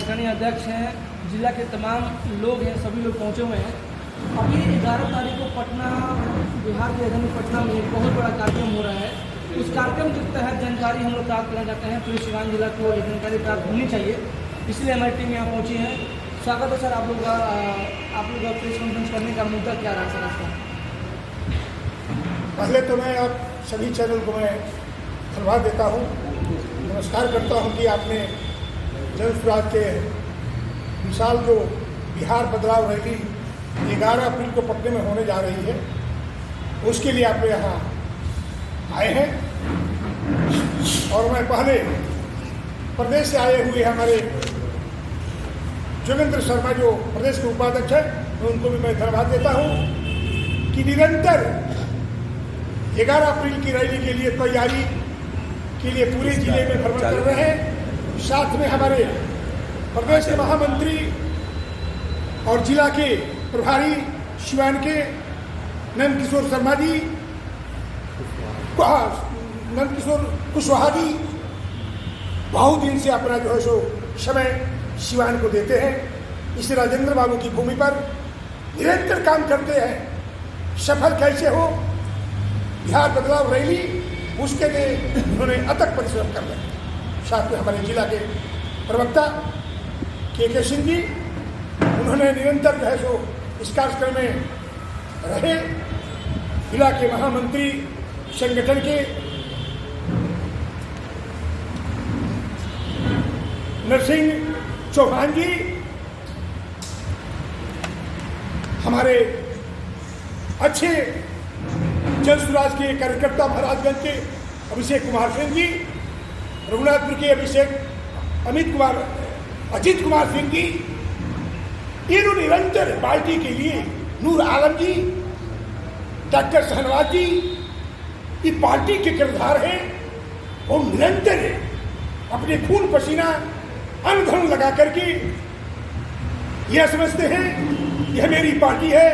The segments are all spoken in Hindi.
कार्यकारिणी अध्यक्ष हैं, जिला के तमाम लोग हैं, सभी लोग पहुंचे हुए हैं। अभी 11 तारीख को पटना, बिहार की राजधानी पटना में एक बहुत बड़ा कार्यक्रम हो रहा है। उस कार्यक्रम के तहत जानकारी हम लोग प्राप्त करना चाहते हैं। पुलिस सिवान जिला को ये जानकारी प्राप्त होनी चाहिए, इसलिए हमारी टीम यहाँ पहुँची है। स्वागत है सर आप लोग का प्रेस कॉन्फ्रेंस करने का मुद्दा क्या रहा सर आपका? पहले तो मैं आप सभी चैनल को मैं धन्यवाद देता हूँ, नमस्कार करता हूँ कि आपने जन स्वराज के विशाल जो बिहार बदलाव रैली 11 अप्रैल को पटने में होने जा रही है, उसके लिए आप यहाँ आए हैं। और मैं पहले प्रदेश से आए हुए हमारे जोगेंद्र शर्मा जो प्रदेश के उपाध्यक्ष हैं, उनको भी मैं धन्यवाद देता हूँ कि निरंतर 11 अप्रैल की रैली के लिए तैयारी के लिए पूरे जिले में भ्रमण कर रहे हैं। साथ में हमारे प्रदेश के महामंत्री और जिला के प्रभारी सिवान के नंदकिशोर शर्मा जी, नंदकिशोर कुशवाहा जी बहुत दिन से अपना जो है सो समय सिवान को देते हैं। इस राजेंद्र बाबू की भूमि पर निरंतर काम करते हैं। सफल कैसे हो बिहार बदलाव रैली, उसके लिए उन्होंने अथक परिश्रम कर रहे हैं। साथ में हमारे जिला के प्रवक्ता के सिंह जी, उन्होंने निरंतर जो है सो इस कार्यक्रम में रहे। जिला के महामंत्री संगठन के नरसिंह चौहान जी, हमारे अच्छे जन स्वराज के कार्यकर्ता महाराजगंज के अभिषेक कुमार सिंह जी, रघुनाथपुर के अजीत कुमार सिंह जी, ये जो निरंतर पार्टी के लिए नूर आलम जी, डॉक्टर शहनवाज जी, ये पार्टी के किरदार हैं। वो निरंतर अपने खून पसीना अन्न धन लगा करके यह समझते हैं यह मेरी पार्टी है,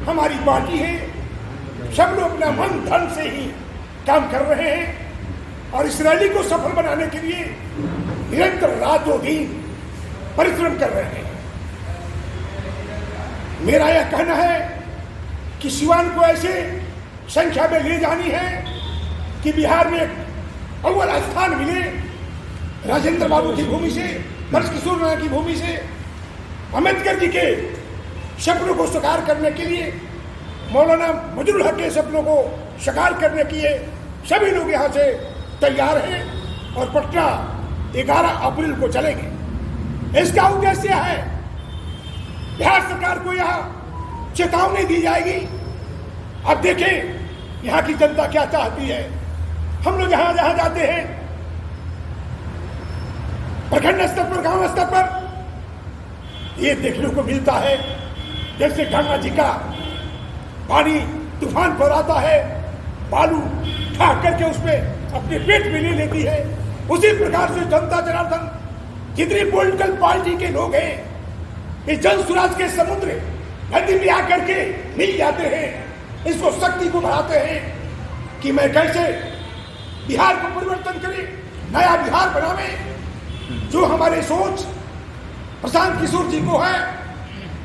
हमारी पार्टी है। सब लोग अपना मन धन से ही काम कर रहे हैं और इस रैली को सफल बनाने के लिए निरंतर रातों दिन परिश्रम कर रहे हैं। मेरा यह कहना है कि सिवान को ऐसे संख्या में ले जानी है कि बिहार में अव्वल स्थान मिले। राजेंद्र बाबू की भूमि से, ब्रजकिशोर नारायण की भूमि से, अम्बेडकर जी के सपनों को साकार करने के लिए, मौलाना मजरूल हक के सपनों को साकार करने के लिए सभी लोग यहाँ से तैयार हैं और पटना 11 अप्रैल को चलेंगे। इसका उद्देश्य है बिहार सरकार को यहाँ चेतावनी दी जाएगी। अब देखें यहाँ की जनता क्या चाहती है। हम लोग जहाँ जहाँ जाते हैं, प्रखंड स्तर पर, गांव स्तर पर, ये देखने को मिलता है जैसे गंगा जी का पानी तूफान पर आता है, बालू उठा करके उसमें अपने पेट में ले लेती है। उसी प्रकार से जनता जनार्दन जितनी पॉलिटिकल पार्टी के लोग हैं, ये जन स्वराज के समुद्र नदी में आकर के मिल जाते हैं। इसको शक्ति को बढ़ाते हैं कि मैं कैसे बिहार को परिवर्तन करें, नया बिहार बनावे। जो हमारे सोच प्रशांत किशोर जी को है,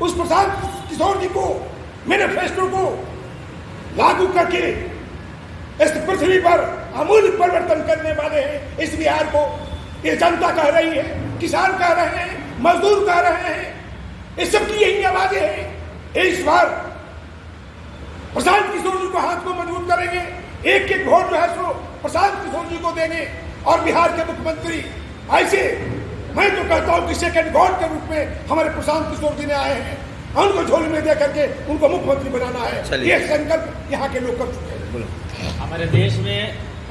उस प्रशांत किशोर जी को मैनिफेस्टो को लागू करके इस पृथ्वी पर आमूल परिवर्तन करने वाले हैं। इस बिहार को ये जनता कह रही है, किसान कह रहे हैं, मजदूर कह रहे हैं, इस सब की यही आवाजें हैं। इस बार प्रशांत किशोर जी को हाथ को मजबूत करेंगे, एक एक वोट जो है सो प्रशांत किशोर जी को देंगे और बिहार के मुख्यमंत्री ऐसे, मैं तो कहता हूं कि सेकंड गॉड के रूप में हमारे प्रशांत किशोर जी ने आए हैं। उनको झोली में दे करके उनको मुख्यमंत्री बनाना है, ये संकल्प यहाँ के लोग कर चुके हैं। हमारे देश में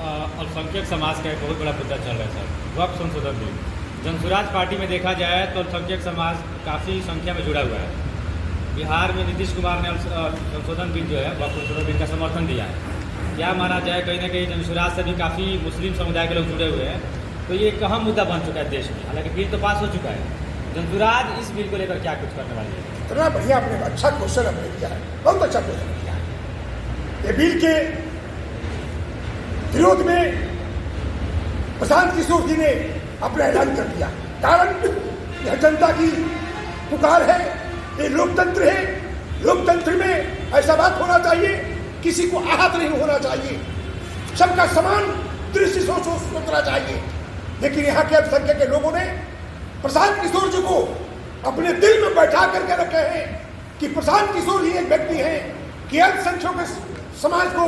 अल्पसंख्यक समाज का एक बहुत बड़ा मुद्दा चल रहा है सर, वक्फ संशोधन बिल। जन स्वराज पार्टी में देखा जाए तो अल्पसंख्यक समाज काफ़ी संख्या में जुड़ा हुआ है। बिहार में नीतीश कुमार ने संशोधन बिल जो है, वक्फ संशोधन बिल का समर्थन दिया है। क्या माना जाए, कहीं ना कहीं जन स्वराज से भी काफ़ी मुस्लिम समुदाय के लोग जुड़े हुए हैं, तो ये एक अहम मुद्दा बन चुका है देश में। हालांकि बिल तो पास हो चुका है, जन स्वराज इस बिल को लेकर क्या कुछ करने वाली है? इतना बढ़िया आपने अच्छा क्वेश्चन आपने किया है, बहुत अच्छा क्वेश्चन किया है। ये बिल के विरोध में प्रशांत किशोर जी ने अपना ऐलान कर दिया। कारण यह जनता की पुकार है, ये लोकतंत्र है। लोकतंत्र में ऐसा बात होना चाहिए, किसी को आहत नहीं होना चाहिए, सबका समान दृष्टि से सोचना चाहिए। लेकिन यहाँ के अल्पसंख्यक के लोगों ने प्रशांत किशोर जी को अपने दिल में बैठा करके रखे हैं कि प्रशांत किशोर जी एक व्यक्ति हैं कि अल्पसंख्यकों के समाज को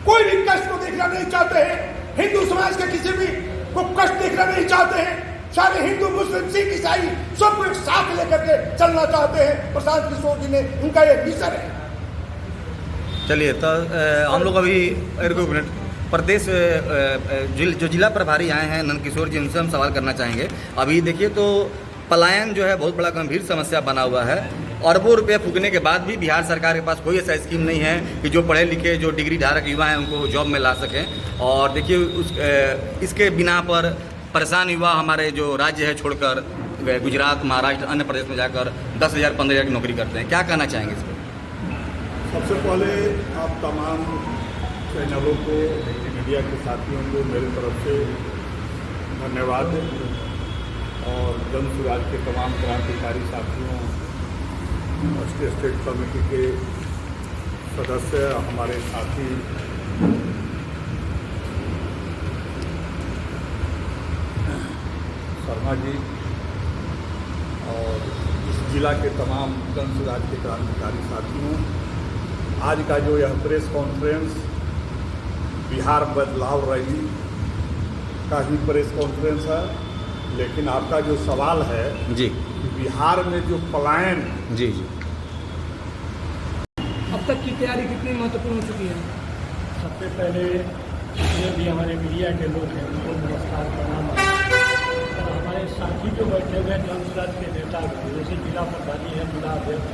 कोई भी कष्ट को देखना नहीं चाहते हैं, हिंदू समाज के किसी भी को कष्ट देखना नहीं चाहते हैं। सारे हिंदू मुस्लिम सिख ईसाई सबको एक साथ लेकर के चलना चाहते हैं। प्रशांत किशोर जी ने उनका एक विजन है। चलिए तो हम लोग अभी एक मिनट प्रदेश जो जिला प्रभारी आए हैं नंदकिशोर जी, उनसे हम सवाल करना चाहेंगे। अभी देखिए तो पलायन जो है बहुत बड़ा गंभीर समस्या बना हुआ है। अरबों रुपये फूकने के बाद भी बिहार सरकार के पास कोई ऐसा स्कीम नहीं है कि जो पढ़े लिखे जो डिग्री धारक युवा हैं उनको जॉब में ला सकें। और देखिए इसके बिना पर परेशान युवा हमारे जो राज्य है छोड़कर गुजरात, महाराष्ट्र, अन्य प्रदेश में जाकर 10,000 15,000 की नौकरी करते हैं। क्या कहना चाहेंगे इस पर? सबसे पहले आप तमाम चैनलों को, मीडिया के साथियों को मेरी तरफ से धन्यवाद और जन सुराज के तमाम क्रांतिकारी साथियों, स्टेट कमेटी के सदस्य, हमारे साथी शर्मा जी और इस जिला के तमाम जन सुराज के क्रांतिकारी साथियों, आज का जो यह प्रेस कॉन्फ्रेंस बिहार बदलाव रैली का ही प्रेस कॉन्फ्रेंस है, लेकिन आपका जो सवाल है जी, बिहार में जो पलायन जी अब तक की तैयारी कितनी महत्वपूर्ण हो चुकी है? सबसे पहले जितने भी हमारे मीडिया के लोग हैं उनको नमस्कार प्रणाम। और हमारे साथी जो बैठे हुए हैं जन सुराज के नेता, जैसे जिला प्रभारी है, जिला अध्यक्ष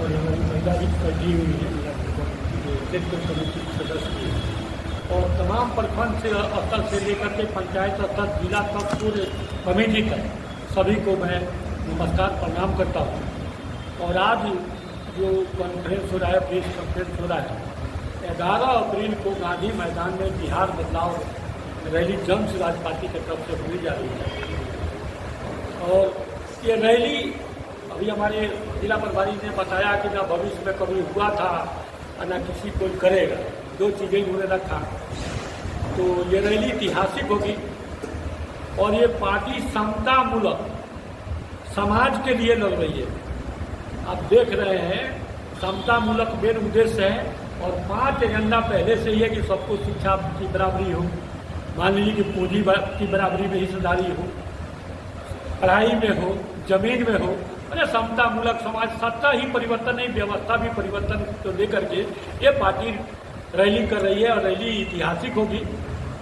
और हमारी महिला भी बैठी हुई है, नेतृत्व कमेटी सदस्य की, और तमाम प्रखंड से स्तर से लेकर के पंचायत स्तर, जिला तक, पूरे कमेटी तक सभी को मैं नमस्कार प्रणाम करता हूँ। और आज जो कॉन्फ्रेंस हो रहा है, प्रेस कॉन्फ्रेंस हो रहा है, 11 अप्रैल को गांधी मैदान में बिहार बदलाव रैली जन सुराज पार्टी की तरफ से हुई जा रही है। और ये रैली अभी हमारे जिला प्रभारी ने बताया कि ना भविष्य में कभी हुआ था और ना किसी को करेगा, 2 चीज़ें इन्होंने रखा। तो ये रैली ऐतिहासिक होगी और ये पार्टी समतामूलक समाज के लिए लड़ रही है। आप देख रहे हैं समतामूलक मेन उद्देश्य है और 5 एजेंडा पहले से ही है कि सबको शिक्षा की बराबरी हो, मान लीजिए कि पूंजी की बराबरी में हिस्सेदारी हो, पढ़ाई में हो, जमीन में हो, अरे समतामूलक समाज, सत्ता ही परिवर्तन नहीं, व्यवस्था भी परिवर्तन को लेकर के ये पार्टी रैली कर रही है और रैली ऐतिहासिक होगी।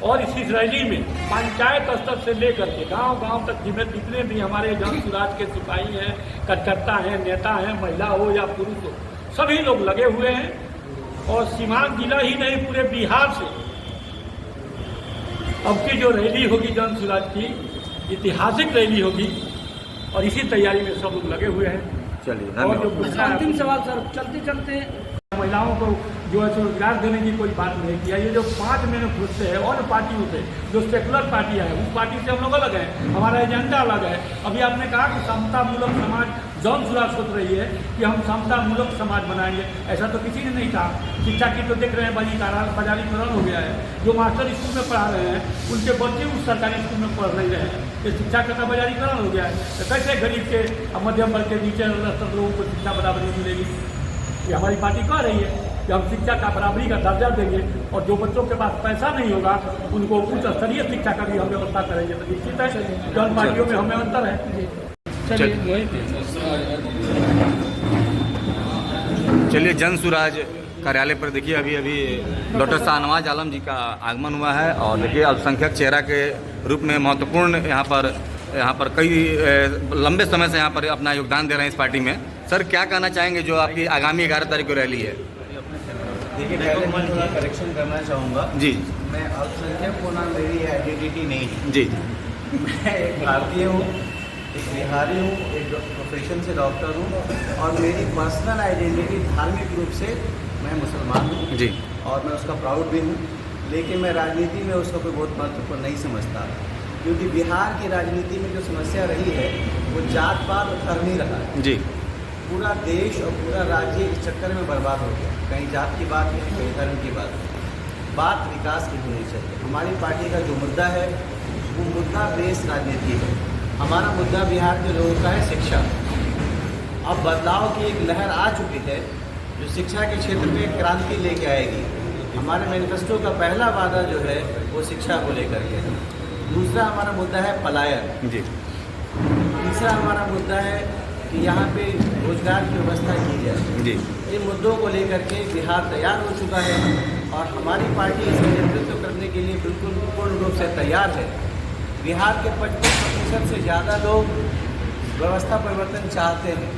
और इसी रैली में पंचायत स्तर से लेकर के गांव-गांव तक जितने भी हमारे जन सुराज के सिपाही हैं, कार्यकर्ता हैं, नेता हैं, महिला हो या पुरुष हो, सभी लोग लगे हुए हैं। और सीमांत जिला ही नहीं, पूरे बिहार से अब की जो रैली होगी जन सुराज की, ऐतिहासिक रैली होगी और इसी तैयारी में सब लोग लगे हुए हैं। चलिए और जो अंतिम सवाल सर, चलते चलते महिलाओं को जो है रोजगार देने की कोई बात नहीं किया। ये जो 5 मैनिफेस्टो है और पार्टियों से, जो सेकुलर पार्टियाँ हैं, उस पार्टी से हम लोग अलग हैं, हमारा एजेंडा अलग है। अभी आपने कहा कि समतामूलक समाज, जन सुराज सोच रही है कि हम समतामूलक समाज बनाएंगे, ऐसा तो किसी ने नहीं कहा। शिक्षा की तो देख रहे हैं बाजारीकरण हो गया है। जो मास्टर स्कूल में पढ़ा रहे हैं उनके बच्चे उस सरकारी स्कूल में पढ़ नहीं रहे हैं, ये शिक्षा का बाजारीकरण हो गया है। तो कैसे गरीब के, मध्यम वर्ग के, नीचे स्तर लोगों को शिक्षा बराबरी मिलेगी? ये हमारी पार्टी कह रही है कि हम शिक्षा का बराबरी का दर्जा देंगे और जो बच्चों के पास पैसा नहीं होगा उनको उच्च स्तरीय शिक्षा का भी हम व्यवस्था करेंगे। तो निश्चित है जन पार्टियों में हमें अंतर है। चलिए जन सुराज कार्यालय पर देखिए अभी डॉक्टर शाहनवाज आलम जी का आगमन हुआ है और देखिए अल्पसंख्यक चेहरा के रूप में महत्वपूर्ण यहाँ पर कई लंबे समय से यहाँ पर अपना योगदान दे रहे हैं इस पार्टी में। सर क्या कहना चाहेंगे जो आपकी आगामी 11 तारीख को रैली है? देखिए पहले मैं थोड़ा करेक्शन करना चाहूँगा जी। मैं अल्पसंख्यक होना मेरी आइडेंटिटी नहीं है जी। मैं एक भारतीय हूँ, एक बिहारी हूँ, एक प्रोफेशन से डॉक्टर हूँ और मेरी पर्सनल आइडेंटिटी धार्मिक रूप से मैं मुसलमान हूँ जी। और मैं उसका प्राउड भी हूँ, लेकिन मैं राजनीति में उसका कोई बहुत महत्वपूर्ण नहीं समझता। क्योंकि बिहार की राजनीति में जो समस्या रही है वो जात पात और धर्म ही रहा है। जी। पूरा देश और पूरा राज्य इस चक्कर में बर्बाद हो गया। कहीं जात की बात है, कहीं धर्म की बात है। बात विकास की होनी चाहिए। हमारी पार्टी का जो मुद्दा है वो मुद्दा बेस्ड राजनीति है। हमारा मुद्दा बिहार के लोगों का है शिक्षा। अब बदलाव की एक लहर आ चुकी है जो शिक्षा के क्षेत्र में क्रांति लेके आएगी। हमारे मैनिफेस्टो का पहला वादा जो है वो शिक्षा को लेकर के है। दूसरा हमारा मुद्दा है पलायन जी। तीसरा हमारा मुद्दा है कि यहाँ पे रोजगार की व्यवस्था की जाए। जी। इन मुद्दों को लेकर के बिहार तैयार हो चुका है और हमारी पार्टी इसका नेतृत्व करने के लिए बिल्कुल पूर्ण रूप से तैयार है। बिहार के 25% से ज़्यादा लोग व्यवस्था परिवर्तन चाहते हैं,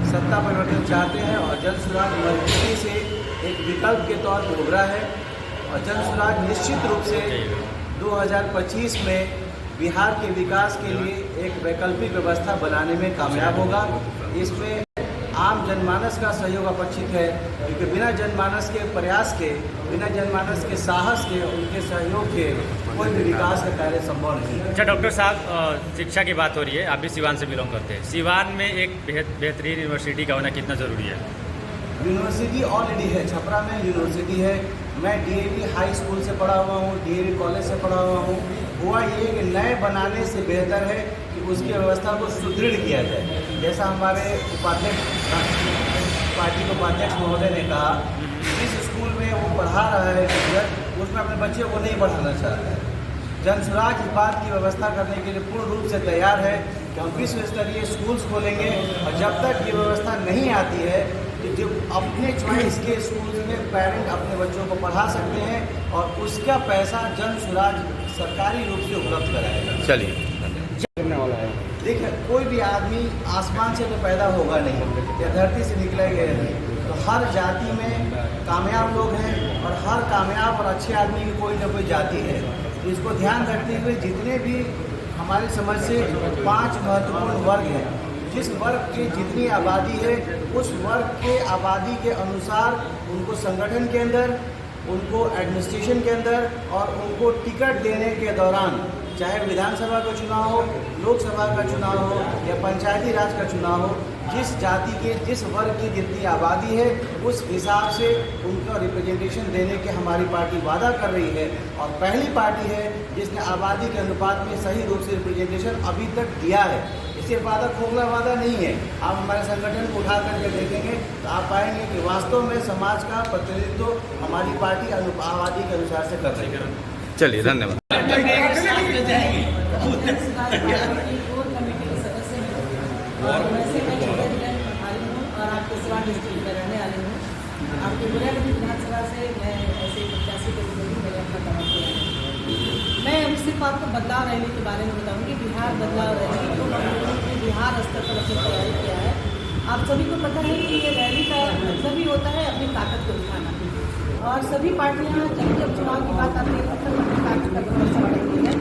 सत्ता परिवर्तन चाहते हैं और जन सुराज मजबूती से एक विकल्प के तौर पर उभरा है। और जन सुराज निश्चित रूप से 2025 में बिहार के विकास के लिए एक वैकल्पिक व्यवस्था बनाने में कामयाब होगा। इसमें आम जनमानस का सहयोग अपेक्षित है, क्योंकि बिना जनमानस के प्रयास के, बिना जनमानस के साहस के, उनके सहयोग के कोई भी विकास का कार्य संभव नहीं है। अच्छा डॉक्टर साहब, शिक्षा की बात हो रही है, आप भी सिवान से बिलोंग करते हैं। सिवान में एक बेहतरीन यूनिवर्सिटी का होना कितना ज़रूरी है? यूनिवर्सिटी ऑलरेडी है, छपरा में यूनिवर्सिटी है। मैं डीएवी हाई स्कूल से पढ़ा हुआ हूँ, डीएवी कॉलेज से पढ़ा हुआ हूँ। हुआ ये कि नए बनाने से बेहतर है कि उसकी व्यवस्था को सुदृढ़ किया जाए। जैसा हमारे उपाध्यक्ष, पार्टी के उपाध्यक्ष महोदय ने कहा, जिस स्कूल में वो पढ़ा रहा है टीचर, उसमें अपने बच्चों को नहीं पढ़ाना चाहता है। जन सुराज इस बात की व्यवस्था करने के लिए पूर्ण रूप से तैयार है कि हम विश्व स्तरीय स्कूल्स खोलेंगे और जब तक ये व्यवस्था नहीं आती है कि जो अपने चॉइस के स्कूल्स में पेरेंट अपने बच्चों को पढ़ा सकते हैं और उसका पैसा जन सुराज सरकारी रूप से उपलब्ध कराएगा। चलिए। देखिए, कोई भी आदमी आसमान से तो पैदा होगा नहीं या धरती से निकले गए नहीं। तो हर जाति में कामयाब लोग हैं और हर कामयाब और अच्छे आदमी की कोई ना कोई जाति है। तो इसको ध्यान रखते हुए जितने भी हमारी समझ से 5 महत्वपूर्ण वर्ग हैं, जिस वर्ग की जितनी आबादी है उस वर्ग के आबादी के अनुसार उनको संगठन के अंदर, उनको एडमिनिस्ट्रेशन के अंदर और उनको टिकट देने के दौरान, चाहे विधानसभा का चुनाव हो, लोकसभा का चुनाव हो या पंचायती राज का चुनाव हो, जिस जाति के, जिस वर्ग की जितनी आबादी है उस हिसाब से उनका रिप्रेजेंटेशन देने के हमारी पार्टी वादा कर रही है। और पहली पार्टी है जिसने आबादी के अनुपात में सही रूप से रिप्रेजेंटेशन अभी तक दिया है। इससे वादा खोखला वादा नहीं है। आप हमारे संगठन को उठा करके देखेंगे तो आप पाएंगे कि वास्तव में समाज का प्रतिनिधित्व हमारी पार्टी आबादी के अनुसार से कर रही है। चलिए, धन्यवाद। और आपके सिवान डिस्ट्रिक्ट में रहने वाली हूँ। आपके बुनियादी विधानसभा से मैं ऐसे 85 के रूप में मैंने अपना काम किया है। मैं अब सिर्फ आपको बदलाव रैली के बारे में बताऊँगी। बिहार बदलाव रैली को हम लोगों ने बिहार स्तर पर अपनी तैयारी किया है। आप सभी को पता है कि ये रैली का मतलब ही होता है अपनी ताकत को दिखाना। और सभी पार्टियाँ जब चुनाव की बात आती है तब अपनी ताकत का प्रदर्शन करती है,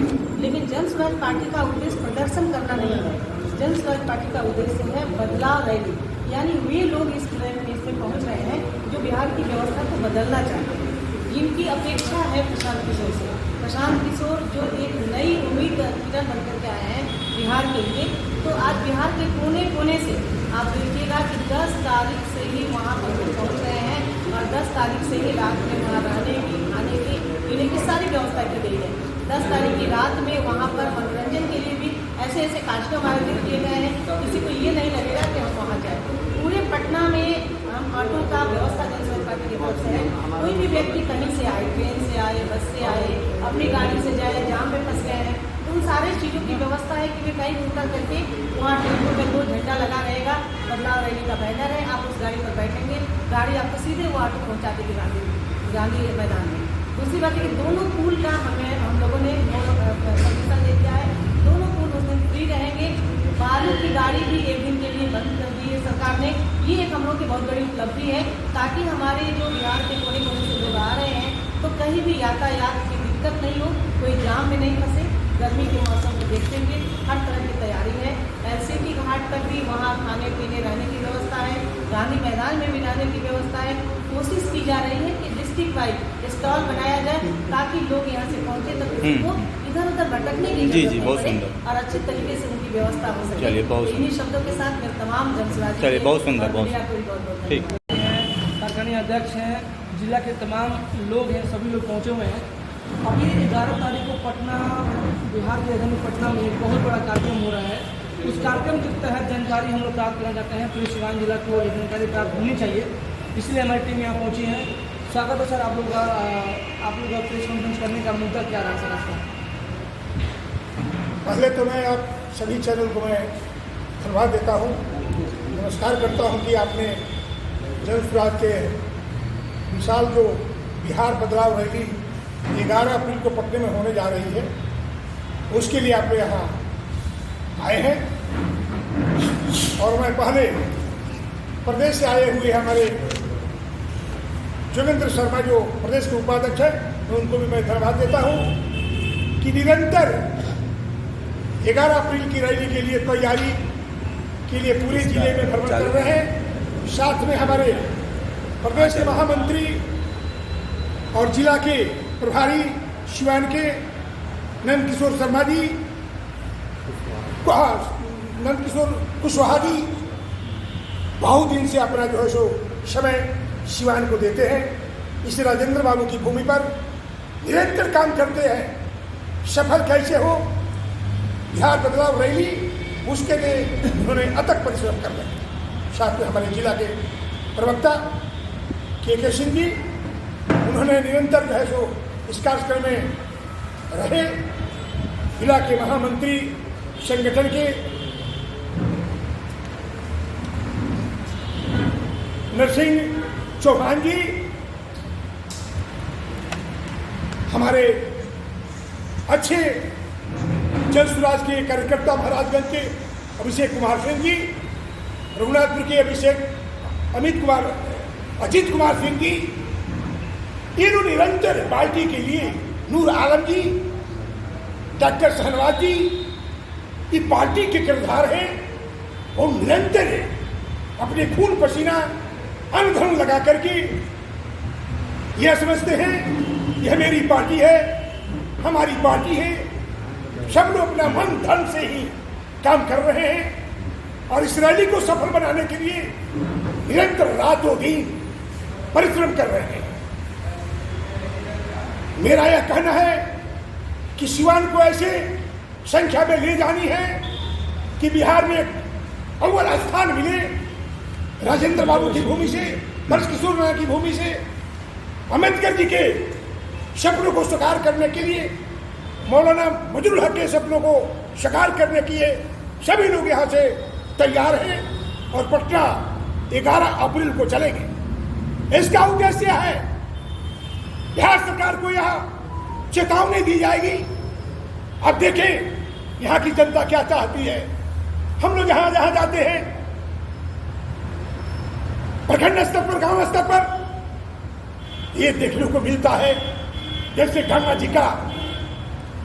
लेकिन जन सुराज पार्टी का उद्देश्य प्रदर्शन करना नहीं है। जन सुराज पार्टी का उद्देश्य है बदलाव रैली, यानी वे लोग इसमें पहुंच रहे हैं जो बिहार की व्यवस्था को बदलना चाहते हैं, जिनकी अपेक्षा है प्रशांत किशोर से। प्रशांत किशोर जो एक नई उम्मीद किरण बनकर के आए हैं बिहार के लिए। तो आज बिहार के कोने कोने से आप देखिएगा कि 10 तारीख से ही वहाँ पर पहुँच रहे हैं और 10 तारीख से ही रात में वहाँ रहने की, खाने की, पीने की सारी व्यवस्था की गई है। 10 तारीख की रात में वहाँ पर मनोरंजन के लिए भी ऐसे ऐसे कार्यक्रम आयोजित किए गए हैं, किसी को ये नहीं लगेगा कि हम वहाँ जाए। पूरे पटना में हम ऑटो का व्यवस्था जन सुराज पार्टी की तरफ से है। कोई भी व्यक्ति कहीं से आए, ट्रेन से आए, बस से आए, अपनी गाड़ी से जाए, जाम में फंस गए हैं, उन सारे चीज़ों की व्यवस्था है कि वे कहीं उतर करके वहाँ टेम्पो में 2 झंडा लगा रहेगा, बदलाव रैली का बैनर है, आप उस गाड़ी पर बैठेंगे, गाड़ी आपको सीधे वो ऑटो पहुँचा देगी गांधी मैदान में। दूसरी बात है कि दोनों पुल का हम लोगों ने परमिशन दे दिया है। दोनों पुल उस दिन फ्री रहेंगे। बालू की गाड़ी भी एक दिन के लिए बंद कर दी है सरकार ने। ये एक हम लोग की बहुत बड़ी उपलब्धि है, ताकि हमारे जो बिहार के कोने कोने से लोग आ रहे हैं तो कहीं भी यातायात की दिक्कत नहीं हो, कोई जाम में नहीं फंसे। गर्मी के मौसम को देखते हुए हर तरह की तैयारी है। एलसीटी घाट पर भी वहाँ खाने पीने रहने की व्यवस्था है, गांधी मैदान में भी रहने की व्यवस्था है। कोशिश की जा रही है कि डिस्ट्रिक्ट वाइज स्टॉल बनाया जाए ताकि लोग यहाँ से पहुँचे तो किसी को इधर उधर भटकने की जी, जरूरत बहुत नहीं पड़े सुंदर। और अच्छे तरीके से उनकी व्यवस्था हो सके। चलिए, बहुत इन्हीं शब्दों के साथ मेरे तमाम जनसुराज चलिए, बहुत सुंदर, बहुत मीडिया को भी बहुत ठीक। धन्यवाद। हैं, कारखाने अध्यक्ष हैं, जिला के तमाम लोग हैं, सभी लोग पहुंचे हुए हैं। अभी 11 तारीख को पटना, बिहार की राजधानी पटना में एक बहुत बड़ा कार्यक्रम हो रहा है। उस कार्यक्रम के तहत जानकारी हम लोग प्राप्त करना चाहते हैं। पुलिस सिवान जिला को ये जानकारी प्राप्त होनी चाहिए, इसलिए हमारी टीम यहाँ पहुँची है। स्वागत है सर आप लोग का प्रेस कॉन्फ्रेंस करने का मुद्दा क्या रहा सर आपका? पहले तो मैं आप सभी चैनल को मैं धन्यवाद देता हूँ, नमस्कार करता हूँ कि आपने जनसुराज के विशाल जो बिहार बदलाव रैली 11 अप्रैल को पटने में होने जा रही है, उसके लिए आप यहाँ आए हैं। और मैं पहले प्रदेश से आए हुए हमारे जोगेंद्र शर्मा जो प्रदेश के उपाध्यक्ष हैं, उनको भी मैं धन्यवाद देता हूँ कि निरंतर 11 अप्रैल की रैली के लिए तैयारी के लिए पूरे जिले में भ्रमण कर रहे हैं। साथ में हमारे प्रदेश के महामंत्री और जिला के प्रभारी सिवान के नंदकिशोर शर्मा जी, नंदकिशोर कुशवाहा जी बहुत दिन से अपना जो है सो समय सिवान को देते हैं। इस राजेंद्र बाबू की भूमि पर निरंतर काम करते हैं। सफल कैसे हो बिहार बदलाव रैली, उसके लिए उन्होंने अथक परिश्रम कर रहे हैं। साथ में हमारे जिला के प्रवक्ता के सिंह जी, उन्होंने निरंतर जो है सो इस कार्यक्रम में रहे। जिला के महामंत्री संगठन के नरसिंह चौहान जी, हमारे अच्छे जनसुराज के कार्यकर्ता महाराजगंज के अभिषेक कुमार सिंह जी, रघुनाथपुर के अजीत कुमार सिंह जी, ये निरंतर पार्टी के लिए नूर आलम जी, डॉक्टर शहनवाज जी, ये पार्टी के किरदार हैं। वो निरंतर अपने खून पसीना अन्न धन लगा करके यह समझते हैं यह मेरी पार्टी है, हमारी पार्टी है। सब लोग अपना मन धन से ही काम कर रहे हैं और इस रैली को सफल बनाने के लिए निरंतर रातों दिन परिश्रम कर रहे हैं। मेरा यह कहना है कि सिवान को ऐसे संख्या में ले जानी है कि बिहार में अव्वल स्थान मिले। राजेंद्र बाबू की भूमि से, ब्रजकिशोर नारायण की भूमि से, अम्बेडकर जी के सपनों को साकार करने के लिए, मौलाना मजरुल हक के सपनों को साकार करने के लिए सभी लोग यहाँ से तैयार हैं और पटना 11 अप्रैल को चलेंगे। इसका उद्देश्य है बिहार सरकार को यहाँ चेतावनी दी जाएगी। अब देखें यहाँ की जनता क्या चाहती है। हम लोग जहाँ जहाँ जाते हैं, प्रखंड स्तर पर, गांव स्तर पर ये देखने को मिलता है जैसे गंगा जी का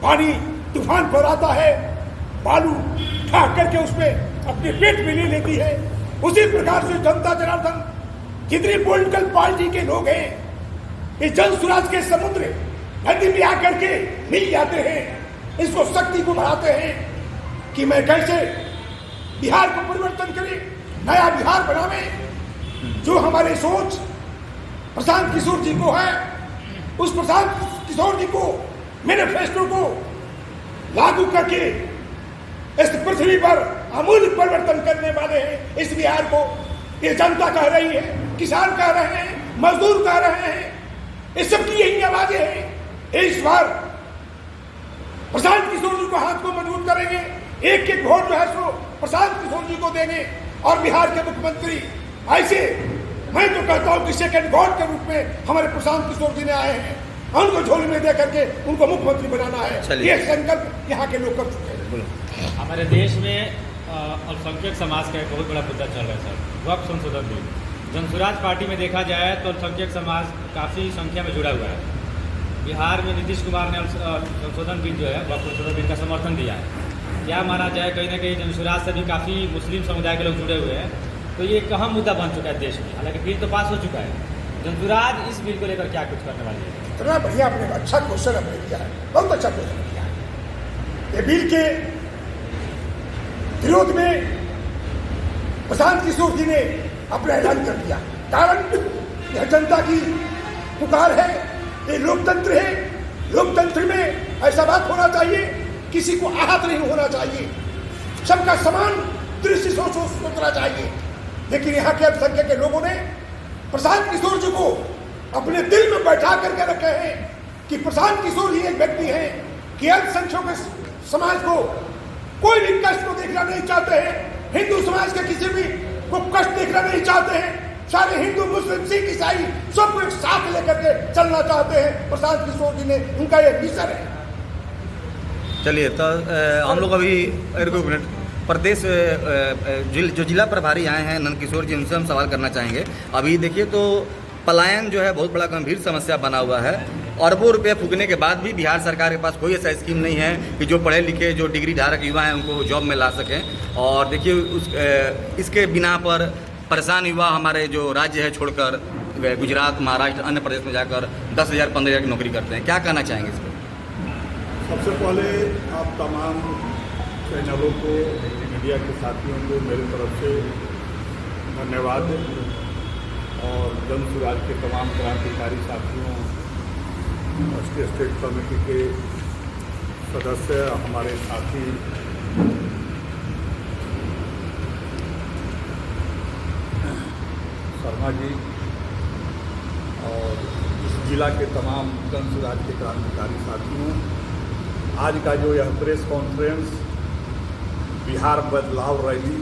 पानी तूफान पर आता है, बालू उठा करके उसमें अपने पेट में ले लेती है। उसी प्रकार से जनता जनार्दन जितनी पॉलिटिकल पार्टी के लोग हैं, ये जनसुराज के समुद्र नदी में आकर के मिल जाते हैं, इसको शक्ति को बढ़ाते हैं कि मैं कैसे बिहार को परिवर्तन करें, नया बिहार बनावे। जो हमारे सोच प्रशांत किशोर जी को है, उस प्रशांत किशोर जी को मैनिफेस्टो को लागू करके इस पृथ्वी पर आमूल परिवर्तन करने वाले हैं। इस बिहार को ये जनता कह रही है, किसान कह रहे हैं, मजदूर कह रहे हैं, इस सबकी यही आवाजें हैं। इस बार प्रशांत किशोर जी को हाथ को मजबूत करेंगे, एक एक वोट जो है सो प्रशांत किशोर जी को देंगे और बिहार के मुख्यमंत्री ऐसे मैं तो कहता हूं कि सेकंड गॉड के रूप में हमारे प्रशांत किशोर जी ने आए हैं, उनको झोली में दे करके उनको मुख्यमंत्री बनाना है। ये संकल्प यहाँ के लोग कर चुके हैं। हमारे देश में अल्पसंख्यक समाज का एक बहुत बड़ा मुद्दा चल रहा है सर, वक्फ संशोधन बिल। जनसुराज पार्टी में देखा जाए तो अल्पसंख्यक समाज काफ़ी संख्या में जुड़ा हुआ है। बिहार में नीतीश कुमार ने संशोधन बिल जो है वक्फ संशोधन बिल का समर्थन दिया है। क्या माना जाए, कहीं ना कहीं जनसुराज से भी काफ़ी मुस्लिम समुदाय के लोग जुड़े हुए हैं, तो ये एक अहम मुद्दा बन चुका है देश में। हालांकि बिल तो पास हो चुका है, जनसुराज इस बिल को लेकर क्या कुछ करने वाली है? इतना बढ़िया आपने अच्छा क्वेश्चन आपने किया है, बहुत अच्छा क्वेश्चन किया है। ये बिल के विरोध में प्रशांत किशोर जी ने अपना ऐलान कर दिया। कारण यह जनता की पुकार है, ये लोकतंत्र है। लोकतंत्र में ऐसा बात होना चाहिए, किसी को आहत नहीं होना चाहिए, सबका समान दृष्टि से सोचना चाहिए। लेकिन यहाँ के अल्पसंख्यक के लोगों ने प्रशांत किशोर जी को अपने दिल में बैठा करके रखे हैं कि प्रशांत किशोर जी एक व्यक्ति हैं कि अल्पसंख्यकों के समाज को कोई भी कष्ट को देखना नहीं चाहते हैं, हिंदू समाज के किसी भी को कष्ट देखना नहीं चाहते हैं, सारे हिंदू मुस्लिम सिख ईसाई सबको एक साथ लेकर के चलना चाहते हैं। प्रशांत किशोर जी ने उनका ये विजन है। चलिए तो हम लोग अभी एक मिनट प्रदेश जो जिला प्रभारी आए हैं नंद किशोर जी, उनसे हम सवाल करना चाहेंगे। अभी देखिए तो पलायन जो है बहुत बड़ा गंभीर समस्या बना हुआ है। अरबों रुपये फूकने के बाद भी बिहार सरकार के पास कोई ऐसा स्कीम नहीं है कि जो पढ़े लिखे जो डिग्री धारक युवा हैं उनको जॉब में ला सकें। और देखिए इसके बिना पर परेशान युवा हमारे जो राज्य है छोड़कर गुजरात, महाराष्ट्र, अन्य प्रदेश में जाकर 10,000 15,000 की नौकरी करते हैं। क्या कहना चाहेंगे इस पर? सबसे पहले आप तमाम चैनलों को, मीडिया के साथियों को मेरी तरफ से धन्यवाद, और जन सुराज के तमाम क्रांतिकारी साथियों, उसके स्टेट कमेटी के सदस्य, हमारे साथी शर्मा जी, और इस जिला के तमाम जन सुराज के क्रांतिकारी साथियों, आज का जो यह प्रेस कॉन्फ्रेंस बिहार बदलाव रैली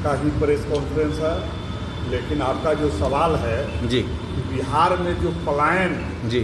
का ही प्रेस कॉन्फ्रेंस है। लेकिन आपका जो सवाल है जी, बिहार में जो पलायन जी